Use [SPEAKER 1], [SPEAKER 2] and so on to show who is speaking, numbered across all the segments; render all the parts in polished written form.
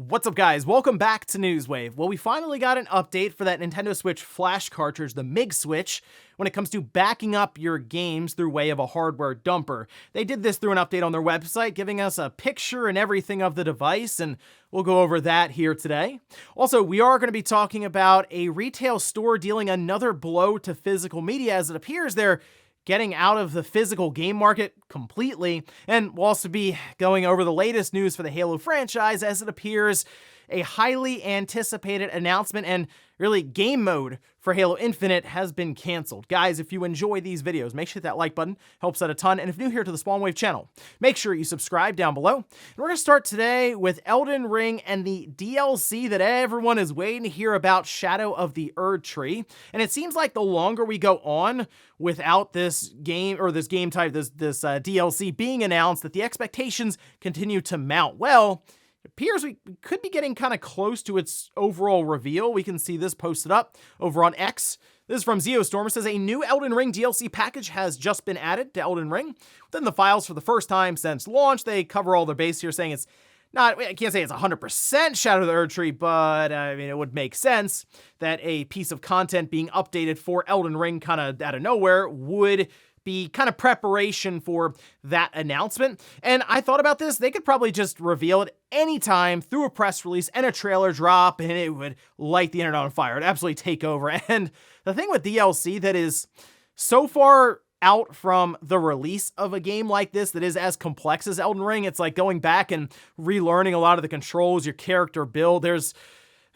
[SPEAKER 1] What's up, guys? Welcome back to Newswave. Well, we finally got an update for that Nintendo Switch Flash Cartridge, the Mig Switch, when it comes to backing up your games through way of a hardware dumper. They did this through an update on their website, giving us a picture and everything of the device, and we'll go over that here today. Also, we are going to be talking about a retail store dealing another blow to physical media, as it appears they're getting out of the physical game market completely, and we'll also be going over the latest news for the Halo franchise, as it appears a highly anticipated announcement and really game mode for Halo Infinite has been canceled. Guys, if you enjoy these videos, make sure to hit that like button, helps out a ton, and if you're new here to the SpawnWave channel, make sure you subscribe down below. And we're going to start today with Elden Ring and the DLC that everyone is waiting to hear about, Shadow of the Erdtree. And it seems like the longer we go on without this game, or this game type, this DLC being announced, that the expectations continue to mount. Well, it appears we could be getting kind of close to its overall reveal. We can see this posted up over on X. This is from Zeostorm. It says a new Elden Ring DLC package has just been added to Elden Ring. Within the files for the first time since launch, they cover all their base here, saying it's not, I can't say it's 100% Shadow of the Erdtree, but I mean, it would make sense that a piece of content being updated for Elden Ring kind of out of nowhere would be kind of preparation for that announcement. And I thought about this, they could probably just reveal it anytime through a press release and a trailer drop, and it would light the internet on fire. It'd absolutely take over. And the thing with DLC that is so far out from the release of a game like this that is as complex as Elden Ring, it's like going back and relearning a lot of the controls, your character build. There's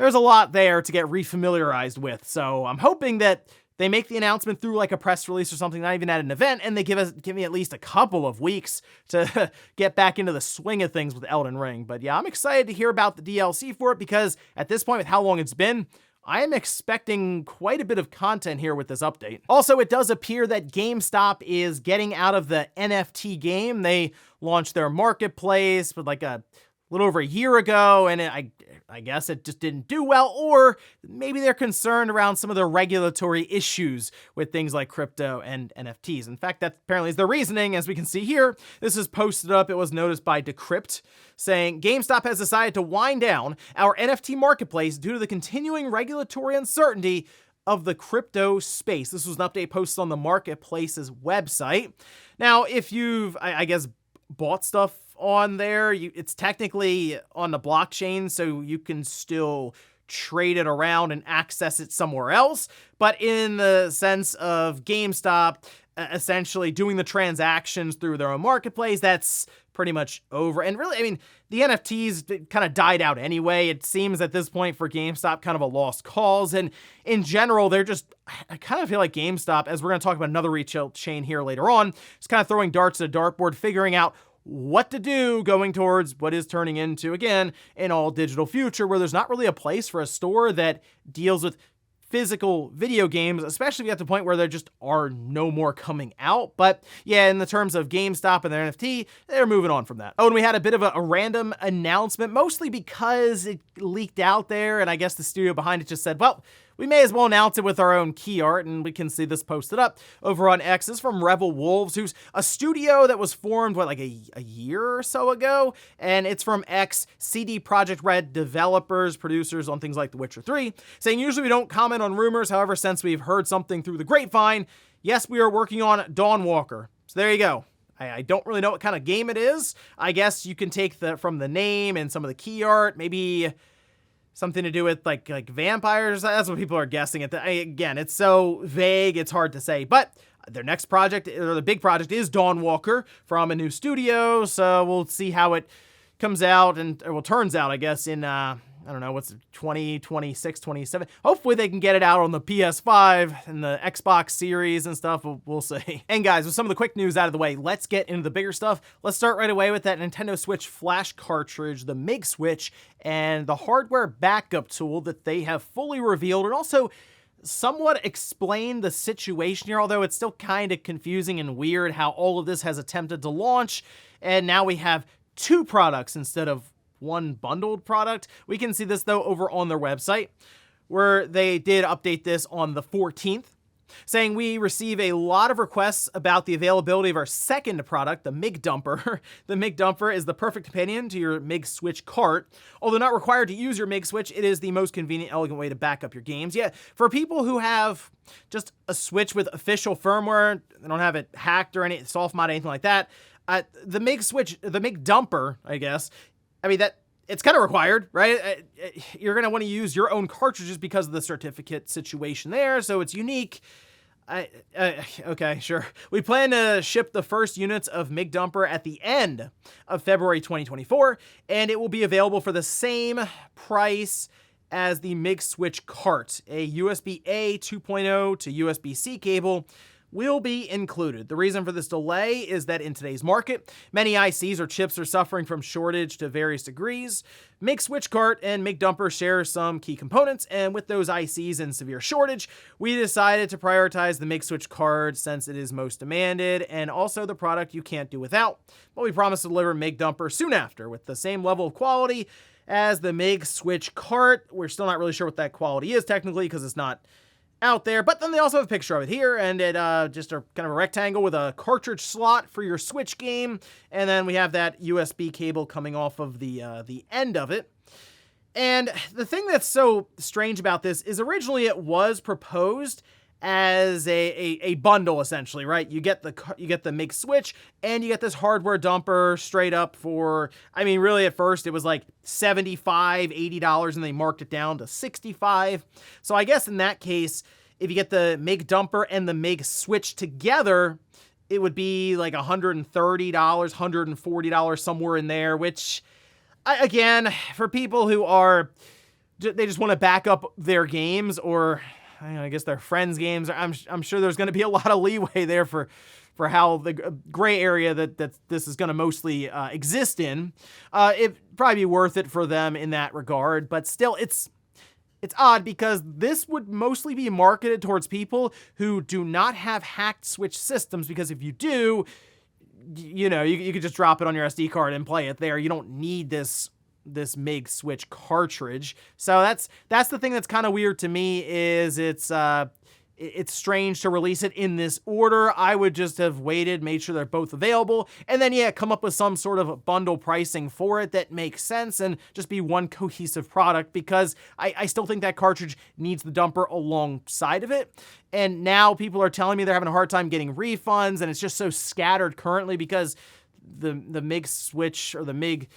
[SPEAKER 1] a lot there to get refamiliarized with. So I'm hoping that they make the announcement through like a press release or something, not even at an event, and they give me at least a couple of weeks to get back into the swing of things with Elden Ring. But yeah, I'm excited to hear about the DLC for it, because at this point, with how long it's been, I am expecting quite a bit of content here with this update. Also, it does appear that GameStop is getting out of the NFT game. They launched their marketplace with like a little over a year ago, and I guess it just didn't do well, or maybe they're concerned around some of the regulatory issues with things like crypto and NFTs. In fact, that apparently is their reasoning, as we can see here. This is posted up. It was noticed by Decrypt, saying, GameStop has decided to wind down our NFT marketplace due to the continuing regulatory uncertainty of the crypto space. This was an update posted on the marketplace's website. Now, if you've, I guess, bought stuff on there, it's technically on the blockchain, so you can still trade it around and access it somewhere else. But in the sense of GameStop essentially doing the transactions through their own marketplace, that's pretty much over. And really, I mean, the NFTs kind of died out anyway. It seems at this point for GameStop kind of a lost cause. And in general, they're just, I kind of feel like GameStop, as we're going to talk about another retail chain here later on, is kind of throwing darts at a dartboard, figuring out what to do going towards what is turning into, again, an all-digital future where there's not really a place for a store that deals with physical video games, especially at the point where there just are no more coming out. But yeah, in the terms of GameStop and their NFT, they're moving on from that. Oh, and we had a bit of a random announcement, mostly because it leaked out there, and I guess the studio behind it just said, well, we may as well announce it with our own key art, and we can see this posted up over on X. This is from Rebel Wolves, who's a studio that was formed, like a year or so ago, and it's from X, CD Projekt Red developers, producers on things like The Witcher 3, saying, usually we don't comment on rumors, however, since we've heard something through the grapevine, yes, we are working on Dawnwalker. So there you go. I don't really know what kind of game it is. I guess you can take from the name and some of the key art, maybe something to do with like vampires. That's what people are guessing at. Again, it's so vague, it's hard to say. But their next project, or the big project, is Dawnwalker from a new studio. So we'll see how it comes out, and turns out, I guess, in I don't know, what's it, 2026, 27. Hopefully they can get it out on the PS5 and the Xbox Series and stuff. We'll see. And guys, with some of the quick news out of the way, let's get into the bigger stuff. Let's start right away with that Nintendo Switch Flash Cartridge, the Mig Switch, and the hardware backup tool that they have fully revealed, and also somewhat explain the situation here, although it's still kind of confusing and weird how all of this has attempted to launch, and now we have two products instead of one bundled product. We can see this though over on their website, where they did update this on the 14th. saying we receive a lot of requests about the availability of our second product, the Mig Dumper. The Mig Dumper is the perfect companion to your Mig Switch Cart. Although not required to use your Mig Switch, it is the most convenient, elegant way to back up your games. Yeah, for people who have just a Switch with official firmware, they don't have it hacked or any soft mod, anything like that, the Mig Dumper, I guess, I mean, it's kind of required, right? You're going to want to use your own cartridges because of the certificate situation there, so it's unique. Okay, sure. We plan to ship the first units of Mig Dumper at the end of February 2024, and it will be available for the same price as the Mig Switch Cart. A USB-A 2.0 to USB-C cable will be included. The reason for this delay is that in today's market, many ICs or chips are suffering from shortage to various degrees. Mig Switch Cart and Mig Dumper share some key components, and with those ICs in severe shortage, we decided to prioritize the Mig Switch Cart since it is most demanded and also the product you can't do without. But we promise to deliver Mig Dumper soon after with the same level of quality as the Mig Switch Cart. We're still not really sure what that quality is technically because it's not out there, but then they also have a picture of it here, and it just a kind of a rectangle with a cartridge slot for your Switch game, and then we have that USB cable coming off of the end of it. And the thing that's so strange about this is originally it was proposed as a bundle, essentially, right? You get the Mig Switch and you get this hardware dumper straight up for, I mean, really at first it was like $75, $80, and they marked it down to $65. So I guess in that case, if you get the Mig Dumper and the Mig Switch together, it would be like $130, $140, somewhere in there, which, again, for people who are, they just want to back up their games, or I guess their friends' games, I'm sure there's going to be a lot of leeway there for how the gray area that this is going to mostly exist in. It'd probably be worth it for them in that regard, but still, it's odd because this would mostly be marketed towards people who do not have hacked Switch systems, because if you do, you know, you could just drop it on your SD card and play it there. You don't need this Mig Switch cartridge. So that's the thing that's kind of weird to me, is it's strange to release it in this order. I would just have waited, made sure they're both available, and then, yeah, come up with some sort of bundle pricing for it that makes sense and just be one cohesive product, because I still think that cartridge needs the dumper alongside of it. And now people are telling me they're having a hard time getting refunds, and it's just so scattered currently because the Mig Switch, or the Mig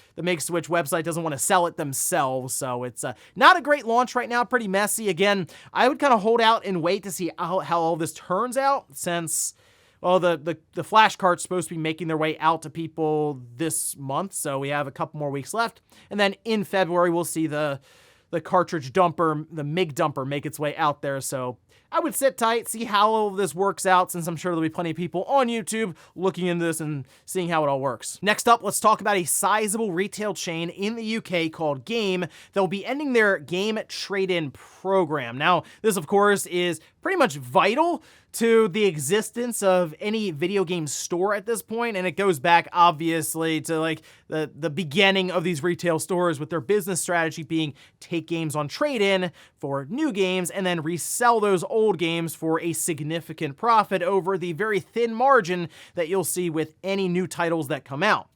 [SPEAKER 1] Switch website doesn't want to sell it themselves. So it's not a great launch right now, pretty messy. Again, I would kind of hold out and wait to see how all this turns out, since, well, the Flash Cart's supposed to be making their way out to people this month, so we have a couple more weeks left. And then in February, we'll see the cartridge dumper, the Mig Dumper, make its way out there. So I would sit tight, see how all of this works out, since I'm sure there'll be plenty of people on YouTube looking into this and seeing how it all works. Next up, let's talk about a sizable retail chain in the UK called Game that will be ending their game trade-in program. Now, this, of course, is pretty much vital to the existence of any video game store at this point, and it goes back, obviously, to like the beginning of these retail stores, with their business strategy being take games on trade-in for new games and then resell those old games for a significant profit over the very thin margin that you'll see with any new titles that come out.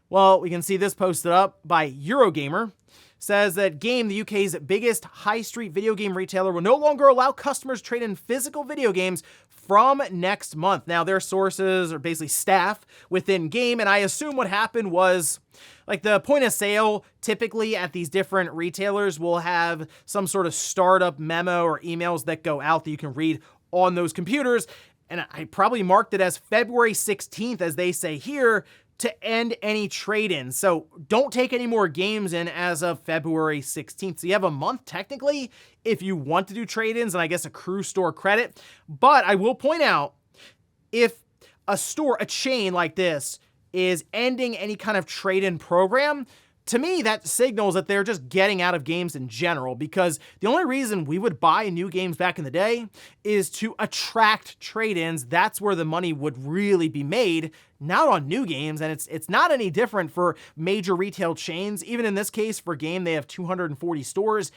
[SPEAKER 1] Well, we can see this posted up by Eurogamer. Says that Game, the UK's biggest high street video game retailer, will no longer allow customers to trade in physical video games from next month. Now, their sources are basically staff within Game, and I assume what happened was, like, the point of sale typically at these different retailers will have some sort of startup memo or emails that go out that you can read on those computers, and I probably marked it as February 16th, as they say here, to end any trade-ins. So don't take any more games in as of February 16th. So you have a month, technically, if you want to do trade-ins, and I guess accrue store credit. But I will point out, if a store, a chain like this, is ending any kind of trade-in program, to me, that signals that they're just getting out of games in general, because the only reason we would buy new games back in the day is to attract trade-ins. That's where the money would really be made, not on new games. And it's not any different for major retail chains. Even in this case, for Game, they have 240 stores.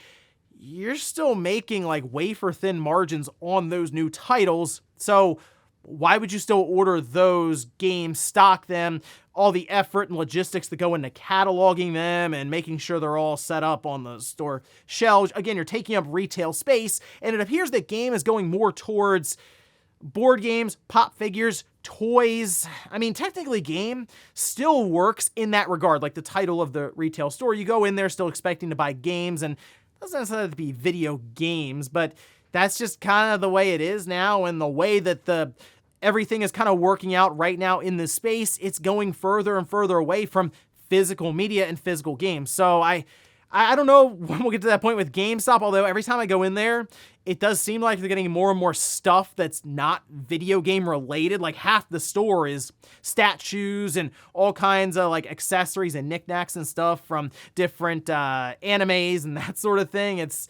[SPEAKER 1] you're still making like wafer thin margins on those new titles. So why would you still order those games, stock them, all the effort and logistics that go into cataloging them and making sure they're all set up on the store shelves? Again, you're taking up retail space, and it appears that game is going more towards board games, pop figures, toys. I mean, technically game still works in that regard, like the title of the retail store. You go in there still expecting to buy games, and it doesn't necessarily have to be video games, but that's just kind of the way it is now, and the way that everything is kind of working out right now in this space. It's going further and further away from physical media and physical games. So I don't know when we'll get to that point with GameStop, although every time I go in there, it does seem like they're getting more and more stuff that's not video game related. Like half the store is statues and all kinds of like accessories and knickknacks and stuff from different animes and that sort of thing. It's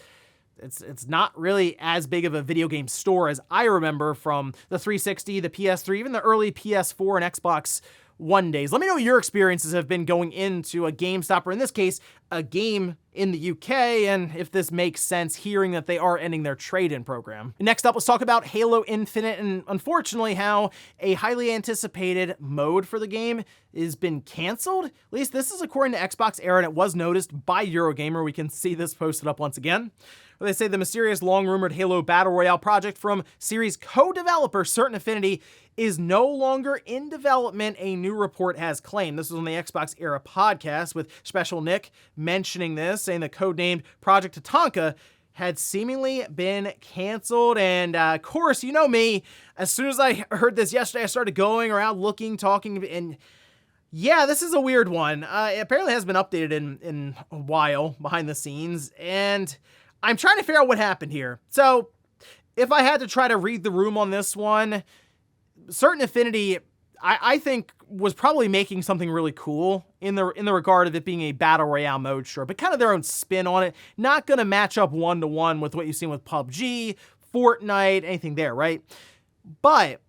[SPEAKER 1] not really as big of a video game store as I remember from the 360, the PS3, even the early PS4 and Xbox One days. Let me know what your experiences have been going into a GameStop, or in this case, a game in the UK, and if this makes sense hearing that they are ending their trade-in program. Next up, let's talk about Halo Infinite, and unfortunately how a highly anticipated mode for the game has been canceled. At least this is according to Xbox Era, and it was noticed by Eurogamer. We can see this posted up once again, where they say the mysterious long-rumored Halo Battle Royale project from series co-developer Certain Affinity is no longer in development, a new report has claimed. This was on the Xbox Era podcast with Special Nick mentioning this, saying the codenamed Project Tatanka had seemingly been canceled. And of course, you know me, as soon as I heard this yesterday, I started going around looking, talking, and yeah, this is a weird one. It apparently has been updated in a while behind the scenes, and I'm trying to figure out what happened here. So if I had to try to read the room on this one, Certain Affinity, I think, was probably making something really cool in the regard of it being a Battle Royale mode, sure, but kind of their own spin on it. Not going to match up one-to-one with what you've seen with PUBG, Fortnite, anything there, right? But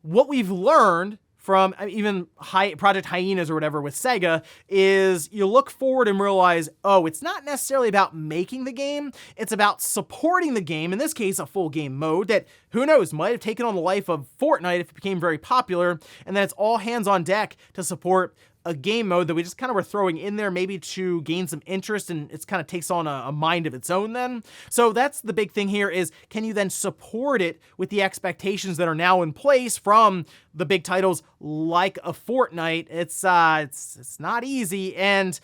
[SPEAKER 1] what we've learned from even Project Hyenas or whatever with Sega is you look forward and realize, oh, it's not necessarily about making the game, it's about supporting the game, in this case, a full game mode that, who knows, might have taken on the life of Fortnite if it became very popular, and then it's all hands on deck to support a game mode that we just kind of were throwing in there maybe to gain some interest, and it kind of takes on a mind of its own then. So that's the big thing here is, can you then support it with the expectations that are now in place from the big titles like a Fortnite? It's not easy. And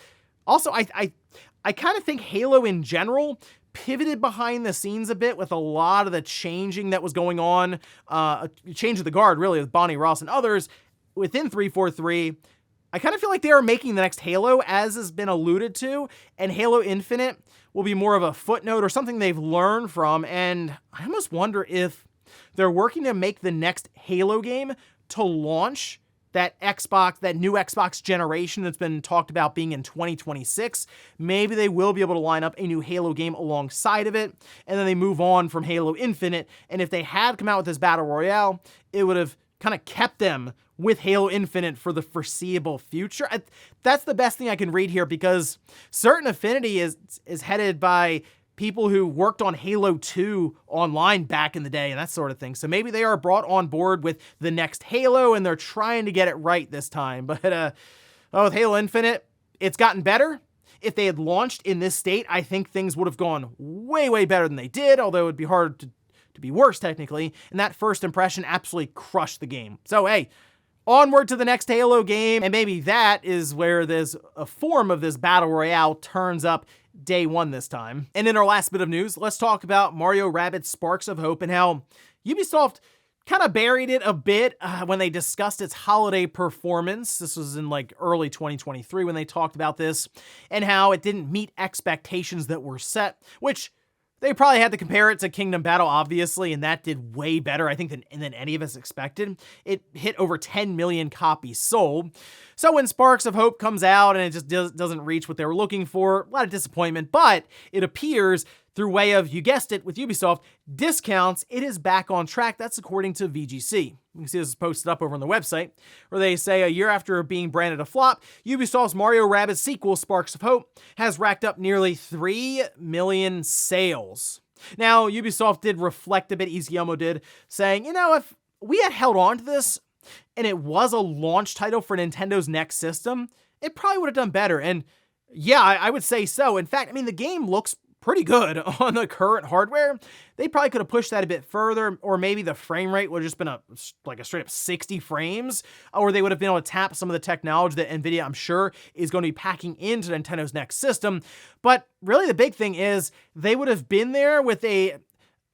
[SPEAKER 1] also I kind of think Halo in general pivoted behind the scenes a bit with a lot of the changing that was going on, change of the guard really with Bonnie Ross and others within 343. I kind of feel like they are making the next Halo, as has been alluded to, and Halo Infinite will be more of a footnote or something they've learned from, and I almost wonder if they're working to make the next Halo game to launch that new Xbox generation that's been talked about being in 2026. Maybe they will be able to line up a new Halo game alongside of it, and then they move on from Halo Infinite, and if they had come out with this Battle Royale, it would have kind of kept them with Halo Infinite for the foreseeable future. That's the best thing I can read here, because Certain Affinity is headed by people who worked on Halo 2 online back in the day and that sort of thing. So maybe they are brought on board with the next Halo and they're trying to get it right this time. But with Halo Infinite, it's gotten better. If they had launched in this state, I think things would have gone way, way better than they did, although it would be hard to be worse technically. And that first impression absolutely crushed the game. So hey, onward to the next Halo game, and maybe that is where there's a form of this Battle Royale turns up day one this time. And in our last bit of news, let's talk about Mario Rabbids Sparks of Hope and how Ubisoft kind of buried it a bit when they discussed its holiday performance. This was in like early 2023 when they talked about this, and how it didn't meet expectations that were set, which they probably had to compare it to Kingdom Battle, obviously, and that did way better, I think, than any of us expected. It hit over 10 million copies sold. So when Sparks of Hope comes out and it just doesn't reach what they were looking for, a lot of disappointment, but it appears through way of, you guessed it, with Ubisoft, discounts, it is back on track. That's according to VGC. You can see this is posted up over on the website, where they say a year after being branded a flop, Ubisoft's Mario Rabbids sequel, Sparks of Hope, has racked up nearly 3 million sales. Now, Ubisoft did reflect a bit, Izguillermo did, saying, you know, if we had held on to this, and it was a launch title for Nintendo's next system, it probably would have done better. And yeah, I would say so. In fact, I mean, the game looks pretty good on the current hardware. They probably could have pushed that a bit further, or maybe the frame rate would have just been a straight up 60 frames, or they would have been able to tap some of the technology that Nvidia, I'm sure, is going to be packing into Nintendo's next system. But really the big thing is they would have been there with a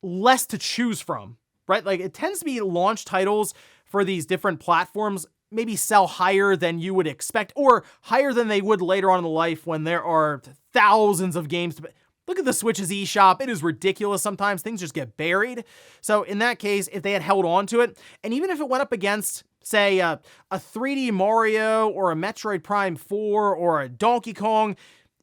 [SPEAKER 1] less to choose from, right? Like, it tends to be launch titles for these different platforms maybe sell higher than you would expect, or higher than they would later on in the life when there are thousands of games to... Look at the Switch's eShop. It is ridiculous sometimes. Things just get buried. So in that case, if they had held on to it, and even if it went up against, say, a 3D Mario or a Metroid Prime 4 or a Donkey Kong,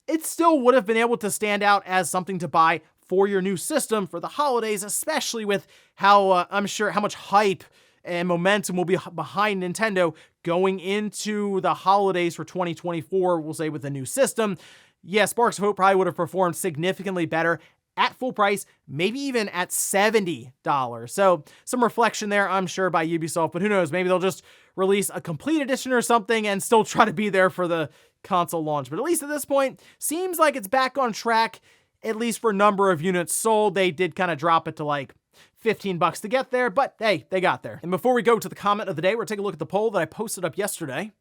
[SPEAKER 1] it still would have been able to stand out as something to buy for your new system for the holidays, especially with how, I'm sure, how much hype and momentum will be behind Nintendo going into the holidays for 2024, we'll say, with the new system. Yeah, Sparks of Hope probably would have performed significantly better at full price, maybe even at $70. So some reflection there, I'm sure, by Ubisoft, but who knows, maybe they'll just release a complete edition or something and still try to be there for the console launch. But at least at this point, seems like it's back on track, at least for number of units sold. They did kind of drop it to like $15 to get there, but hey, they got there. And before we go to the comment of the day, we're taking a look at the poll that I posted up yesterday.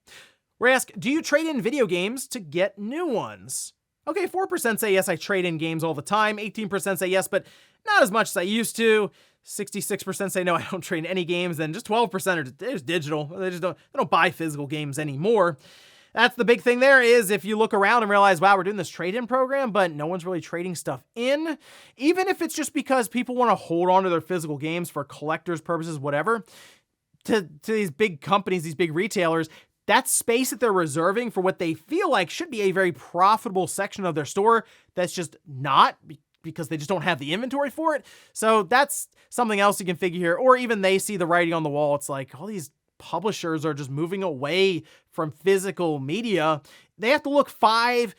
[SPEAKER 1] We ask, do you trade in video games to get new ones? Okay, 4% say yes, I trade in games all the time. 18% say yes, but not as much as I used to. 66% say no, I don't trade in any games. Then just 12% are just digital. They don't buy physical games anymore. That's the big thing there, is if you look around and realize, wow, we're doing this trade-in program, but no one's really trading stuff in. Even if it's just because people want to hold on to their physical games for collectors' purposes, whatever, to these big companies, these big retailers, that space that they're reserving for what they feel like should be a very profitable section of their store, that's just not, because they just don't have the inventory for it. So that's something else you can figure here. Or even they see the writing on the wall. It's like all these publishers are just moving away from physical media. They have to look 5-10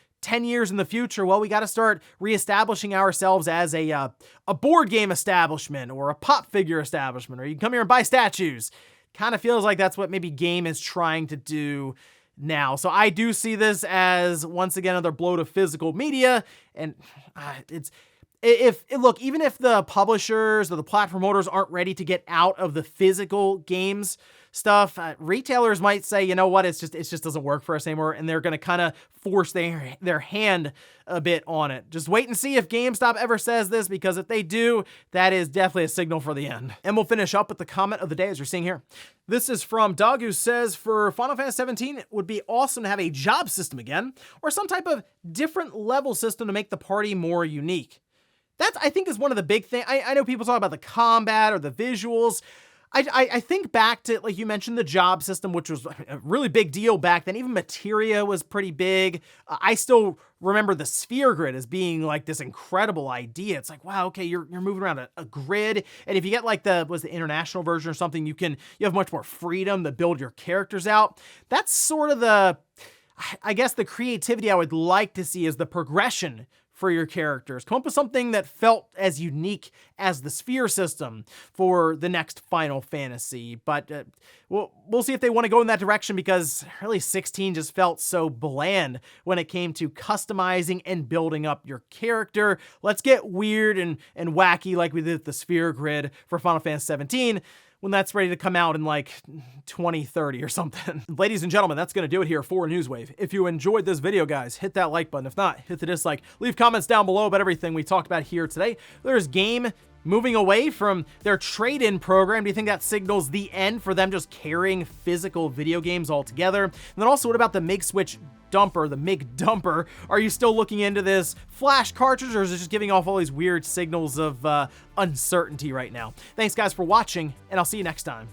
[SPEAKER 1] years in the future. Well, we got to start reestablishing ourselves as a board game establishment or a pop figure establishment, or you can come here and buy statues. Kind of feels like that's what maybe Game is trying to do now. So I do see this as, once again, another blow to physical media. And look, even if the publishers or the platform holders aren't ready to get out of the physical games stuff, retailers might say, you know what, it just doesn't work for us anymore, and they're going to kind of force their hand a bit on it. Just wait and see if GameStop ever says this, because if they do, that is definitely a signal for the end. And we'll finish up with the comment of the day, as you're seeing here. This is from Doug, who says, for Final Fantasy 17, it would be awesome to have a job system again, or some type of different level system to make the party more unique. That, I think, is one of the big things. I know people talk about the combat or the visuals. I think back to, like you mentioned, the job system, which was a really big deal back then. Even materia was pretty big. I still remember the sphere grid as being like this incredible idea. It's like, wow, okay, you're moving around a grid. And if you get like the international version or something, you have much more freedom to build your characters out. That's sort of I guess the creativity I would like to see, is the progression for your characters. Come up with something that felt as unique as the sphere system for the next Final Fantasy. But we'll see if they want to go in that direction, because really 16 just felt so bland when it came to customizing and building up your character. Let's get weird and wacky like we did with the sphere grid for Final Fantasy 17. When that's ready to come out in like 2030 or something. Ladies and gentlemen, that's going to do it here for Newswave. If you enjoyed this video, guys, hit that like button. If not, hit the dislike. Leave comments down below about everything we talked about here today. There's Game moving away from their trade-in program. Do you think that signals the end for them just carrying physical video games altogether? And then also, what about the Mig Switch Dumper, the Mig Dumper? Are you still looking into this flash cartridge, or is it just giving off all these weird signals of uncertainty right now? Thanks, guys, for watching, and I'll see you next time.